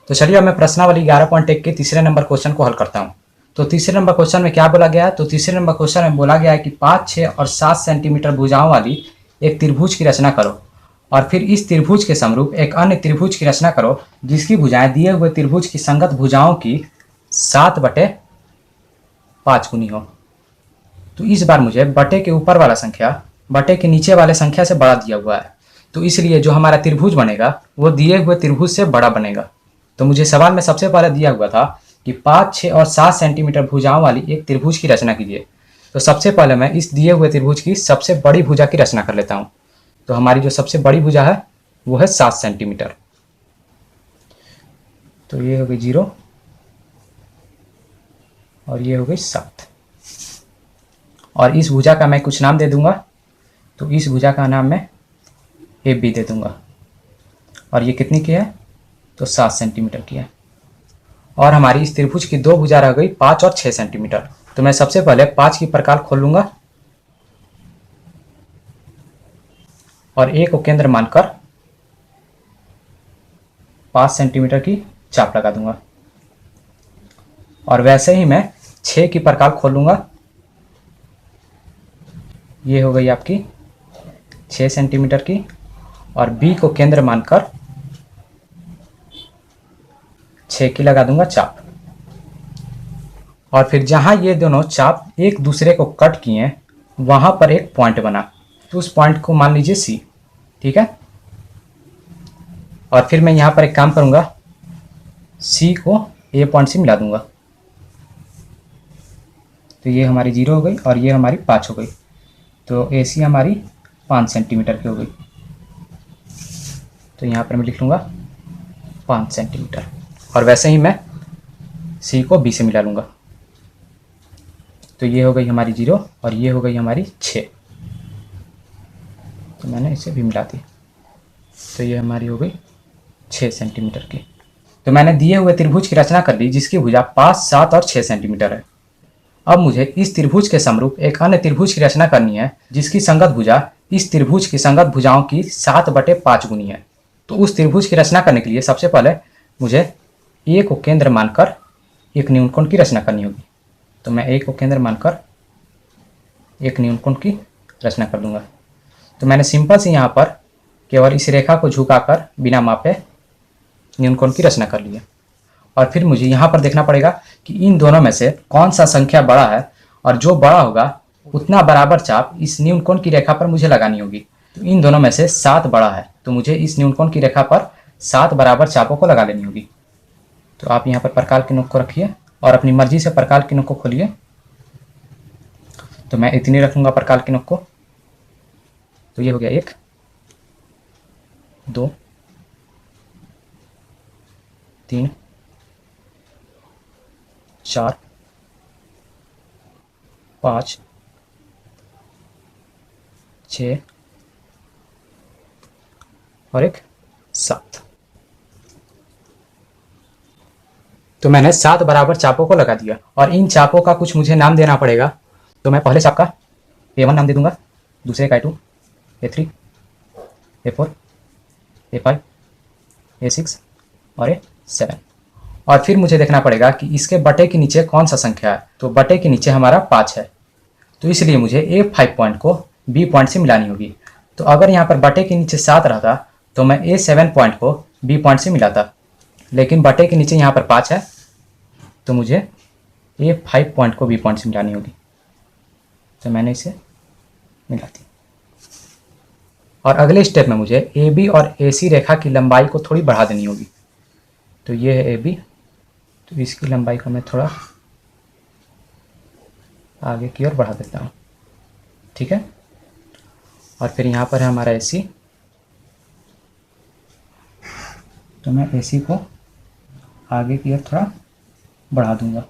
तो चलिए अब मैं प्रश्नावली 11.1 के तीसरे नंबर क्वेश्चन को हल करता हूँ। तो तीसरे नंबर क्वेश्चन में क्या बोला गया है? तो तीसरे नंबर क्वेश्चन में बोला गया है कि 5, 6 और 7 सेंटीमीटर भुजाओं वाली एक त्रिभुज की रचना करो और फिर इस त्रिभुज के समरूप एक अन्य त्रिभुज की रचना करो जिसकी भुजाएं दिए हुए त्रिभुज की संगत भुजाओं की 7/5 गुनी हो। तो इस बार मुझे बटे के ऊपर वाला संख्या बटे के नीचे वाले संख्या से बड़ा दिया हुआ है, तो इसलिए जो हमारा त्रिभुज बनेगा वो दिए हुए त्रिभुज से बड़ा बनेगा। तो मुझे सवाल में सबसे पहले दिया हुआ था कि 5, 6 और 7 सेंटीमीटर भुजाओं वाली एक त्रिभुज की रचना कीजिए। तो सबसे पहले मैं इस दिए हुए त्रिभुज की सबसे बड़ी भुजा की रचना कर लेता हूँ। तो हमारी जो सबसे बड़ी भुजा है वो है 7 सेंटीमीटर। तो ये हो गई 0 और ये हो गई 7। और इस भुजा का मैं कुछ नाम दे दूंगा, तो इस भुजा का नाम मैं AB दे दूंगा। और ये कितनी की है? तो 7 सेंटीमीटर की है। और हमारी इस त्रिभुज की दो भुजा रह गई 5 और 6 सेंटीमीटर। तो मैं सबसे पहले 5 की प्रकार खोल लूंगा और A को केंद्र मानकर 5 सेंटीमीटर की चाप लगा दूंगा। और वैसे ही मैं 6 की प्रकार खोल लूंगा, ये हो गई आपकी 6 सेंटीमीटर की, और B को केंद्र मानकर 6 की लगा दूंगा चाप। और फिर जहां ये दोनों चाप एक दूसरे को कट किए वहां पर एक पॉइंट बना, तो उस पॉइंट को मान लीजिए C, ठीक है। और फिर मैं यहां पर एक काम करूंगा, C को A पॉइंट से मिला दूंगा। तो ये हमारी 0 हो गई और ये हमारी 5 हो गई। तो AC हमारी 5 सेंटीमीटर की हो गई। तो यहाँ पर मैं लिख लूँगा 5 सेंटीमीटर। और वैसे ही मैं C को B से मिला लूँगा। तो ये हो गई हमारी 0 और ये हो गई हमारी 6। तो मैंने इसे भी मिला दी। तो ये हमारी हो गई 6 सेंटीमीटर की। तो मैंने दिए हुए त्रिभुज की रचना कर ली जिसकी भुजा 5, 7 और 6 सेंटीमीटर है। अब मुझे इस त्रिभुज के समरूप एक अन्य त्रिभुज की रचना करनी है जिसकी संगत भुजा इस त्रिभुज की संगत भुजाओं की 7/5 गुनी है। तो उस त्रिभुज की रचना करने के लिए सबसे पहले मुझे A को केंद्र मानकर एक न्यूनकोण की रचना करनी होगी। तो मैं A को केंद्र मानकर एक न्यूनकोण की रचना कर दूंगा। तो मैंने सिंपल से यहाँ पर केवल इस रेखा को झुकाकर बिना मापे न्यूनकोण की रचना कर ली है। और फिर मुझे यहाँ पर देखना पड़ेगा कि इन दोनों में से कौन सा संख्या बड़ा है, और जो बड़ा होगा उतना बराबर चाप इस न्यूनकोण की रेखा पर मुझे लगानी होगी। तो इन दोनों में से 7 बड़ा है, तो मुझे इस न्यूनकोण की रेखा पर 7 बराबर चापों को लगा लेनी होगी। तो आप यहाँ पर प्रकार की नोक को रखिए और अपनी मर्जी से प्रकार की नोक को खोलिए। तो मैं इतनी रखूंगा प्रकार की नोक को। तो ये हो गया 1, 2, 3, 4, 5, 6 और एक 7। तो मैंने 7 बराबर चापों को लगा दिया और इन चापों का कुछ मुझे नाम देना पड़ेगा। तो मैं पहले चाप का A1 नाम दे दूंगा, दूसरे का A2, A3, A4, A5, A6 और A7। और फिर मुझे देखना पड़ेगा कि इसके बटे के नीचे कौन सा संख्या है। तो बटे के नीचे हमारा 5 है, तो इसलिए मुझे A5 पॉइंट को B पॉइंट से मिलानी होगी। तो अगर यहाँ पर बटे के नीचे 7 रहता तो मैं A7 पॉइंट को B पॉइंट से मिलाता, लेकिन बटे के नीचे यहाँ पर 5 है तो मुझे A5 पॉइंट को B पॉइंट से मिलानी होगी। तो मैंने इसे मिला दी। और अगले स्टेप में मुझे AB और AC रेखा की लंबाई को थोड़ी बढ़ा देनी होगी। तो ये है AB, तो इसकी लंबाई को मैं थोड़ा आगे की ओर बढ़ा देता हूँ, ठीक है। और फिर यहाँ पर है हमारा AC, तो मैं AC को आगे की ओर थोड़ा बढ़ा दूंगा।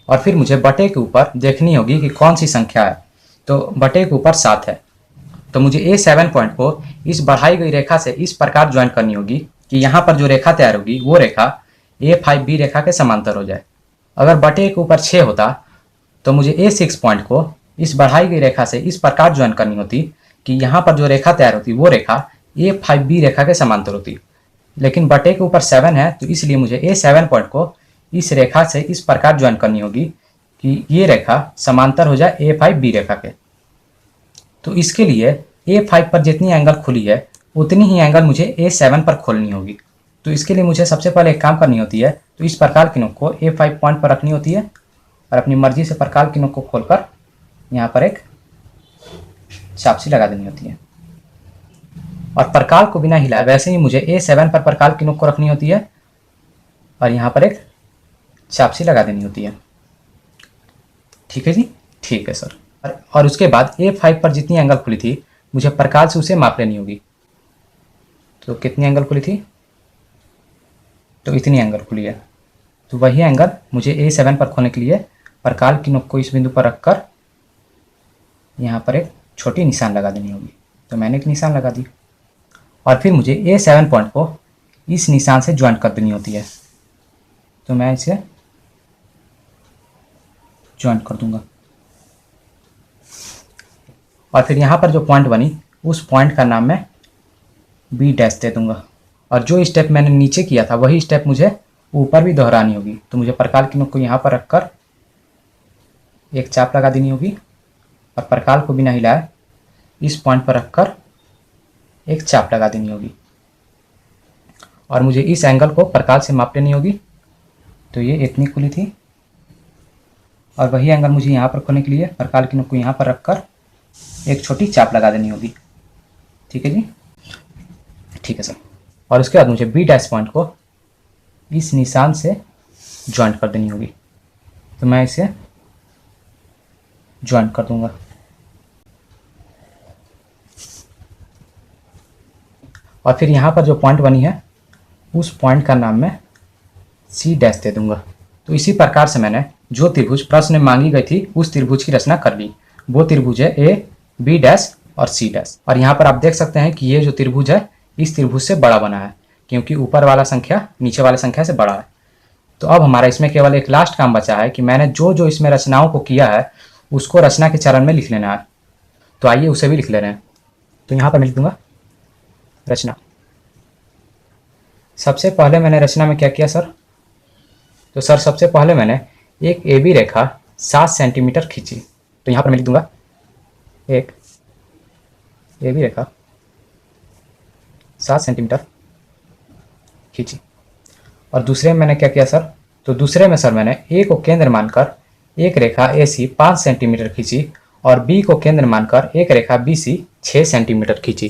और फिर मुझे बटे के ऊपर देखनी होगी कि कौन सी संख्या है। तो बटे के ऊपर 7 है, तो मुझे A7 पॉइंट को इस बढ़ाई गई रेखा से इस प्रकार ज्वाइन करनी होगी कि यहाँ पर जो रेखा तैयार होगी वो रेखा A5B रेखा के समांतर हो जाए। अगर बटे के ऊपर 6 होता तो मुझे A6 पॉइंट को इस बढ़ाई गई रेखा से इस प्रकार ज्वाइन करनी होती कि यहाँ पर जो रेखा तैयार होती वो रेखा A5B रेखा के समांतर होती। लेकिन बटे के ऊपर 7 है, तो इसलिए मुझे A7 पॉइंट को इस रेखा से इस प्रकार ज्वाइन करनी होगी कि ये रेखा समांतर हो जाए A5 B रेखा के। तो इसके लिए A5 पर जितनी एंगल खुली है उतनी ही एंगल मुझे A7 पर खोलनी होगी। तो इसके लिए मुझे सबसे पहले एक काम करनी होती है, तो इस प्रकार की नोक को A5 पॉइंट पर रखनी होती है और अपनी मर्जी से प्रकार की नोक को खोलकर यहाँ पर एक चापसी लगा देनी होती है और प्रकार को बिना हिलाए वैसे ही मुझे A7 पर प्रकार की नोक को रखनी होती है और यहाँ पर एक चापसी लगा देनी होती है। ठीक है जी, ठीक है सर। और उसके बाद A5 पर जितनी एंगल खुली थी मुझे प्रकार से उसे माप लेनी होगी। तो कितनी एंगल खुली थी, तो इतनी एंगल खुली है, तो वही एंगल मुझे A7 पर खोलने के लिए प्रकार की नोक को इस बिंदु पर रखकर यहाँ पर एक छोटी निशान लगा देनी होगी। तो मैंने एक निशान लगा दी और फिर मुझे A7 पॉइंट को इस निशान से ज्वाइन कर देनी होती है। तो मैं इसे ज्वाइन कर दूंगा और फिर यहाँ पर जो पॉइंट बनी उस पॉइंट का नाम मैं B डैश दे दूंगा और जो स्टेप मैंने नीचे किया था वही स्टेप मुझे ऊपर भी दोहरानी होगी। तो मुझे प्रकार की नोक को यहाँ पर रखकर एक चाप लगा देनी होगी और प्रकार को बिना हिलाए इस पॉइंट पर रखकर एक चाप लगा देनी होगी और मुझे इस एंगल को प्रकार से माप लेनी होगी। तो ये इतनी खुली थी और वही एंगल मुझे यहाँ पर खोलने के लिए प्रकार की नोक को यहाँ पर रखकर एक छोटी चाप लगा देनी होगी। ठीक है जी, ठीक है सर। और उसके बाद मुझे B डैश पॉइंट को इस निशान से ज्वाइन कर देनी होगी। तो मैं इसे ज्वाइन कर दूंगा और फिर यहाँ पर जो पॉइंट बनी है उस पॉइंट का नाम मैं C डैश दे दूंगा। तो इसी प्रकार से मैंने जो त्रिभुज प्रश्न में मांगी गई थी उस त्रिभुज की रचना कर ली। वो त्रिभुज है A, B डैश और C डैश। और यहाँ पर आप देख सकते हैं कि ये जो त्रिभुज है इस त्रिभुज से बड़ा बना है क्योंकि ऊपर वाला संख्या नीचे वाले संख्या से बड़ा है। तो अब हमारा इसमें केवल एक लास्ट काम बचा है कि मैंने जो जो इसमें रचनाओं को किया है उसको रचना के चरण में लिख लेना है। तो आइए उसे भी लिख ले रहे हैं। तो यहाँ पर मैं लिख दूंगा रचना। सबसे पहले मैंने रचना में क्या किया सर, तो सर सबसे पहले मैंने एक AB रेखा 7 सेंटीमीटर खींची। तो यहाँ पर मैं लिख दूंगा एक AB रेखा 7 सेंटीमीटर खींची। और दूसरे में मैंने क्या किया सर, तो दूसरे में सर मैंने A को केंद्र मानकर एक रेखा AC 5 सेंटीमीटर खींची और B को केंद्र मानकर एक रेखा BC 6 सेंटीमीटर खींची।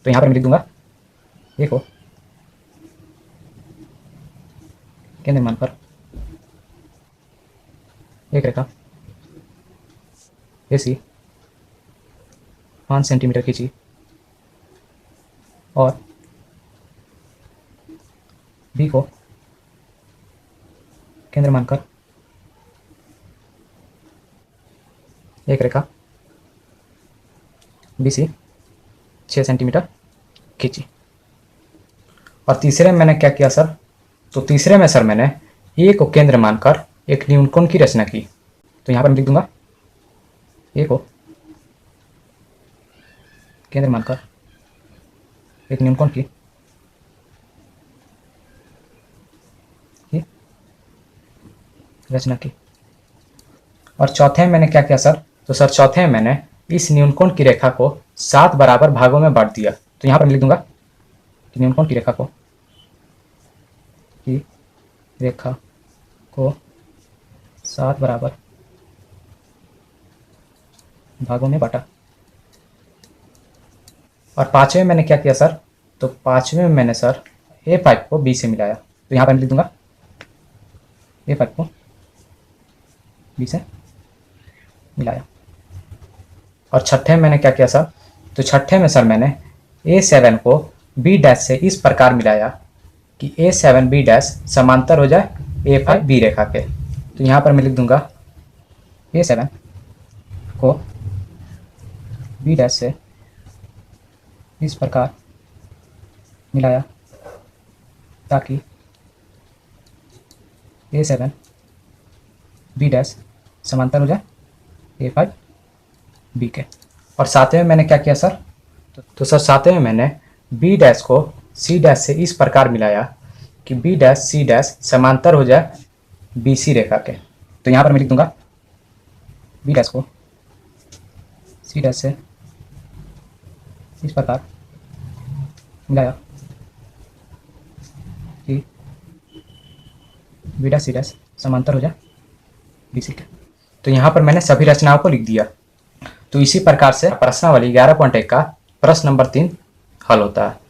तो यहाँ पर मैं लिख दूंगा A को केंद्र मानकर एक रेखा AC 5 सेंटीमीटर खींची और B को केंद्र मानकर एक रेखा BC 6 सेंटीमीटर खींची। और तीसरे में मैंने क्या किया सर, तो तीसरे में सर मैंने A को केंद्र मानकर एक न्यूनकोण की रचना की। तो यहाँ पर मैं लिख दूंगा A को केंद्र मानकर एक न्यूनकोण की रचना की। और चौथे में मैंने क्या किया सर, तो सर चौथे में मैंने इस न्यूनकोण की रेखा को 7 बराबर भागों में बांट दिया। तो यहाँ पर मैं लिख दूंगा कि न्यूनकोण की रेखा को 7 बराबर भागों में बांटा। और पांचवें में मैंने क्या किया सर, तो पांचवें में मैंने सर A5 को B से मिलाया। तो यहाँ पर मैं लिख दूंगा A5 को B से मिलाया। और छठे में मैंने क्या किया सर, तो छठे में सर मैंने A7 को B डैश से इस प्रकार मिलाया कि A7 B डैश समांतर हो जाए A5 B रेखा के। तो यहाँ पर मैं लिख दूंगा A7 को B डैश से इस प्रकार मिलाया ताकि A7 B डैश समांतर हो जाए A5 B के। और सातवें में मैंने क्या किया सर, तो सर सातवें में मैंने B डैश को सी डैश से इस प्रकार मिलाया कि बी डैश सी डैश समांतर हो जाए बी सी रेखा के। तो यहाँ पर मैं लिख दूंगा बी डैश को सी डैश से इस प्रकार मिलाया कि बी डैश सी डैश समांतर हो जाए बी सी के। तो यहाँ पर मैंने सभी रचनाओं को लिख दिया। तो इसी प्रकार से प्रश्नावली 11.1 का प्रश्न नंबर 3 हल होता है।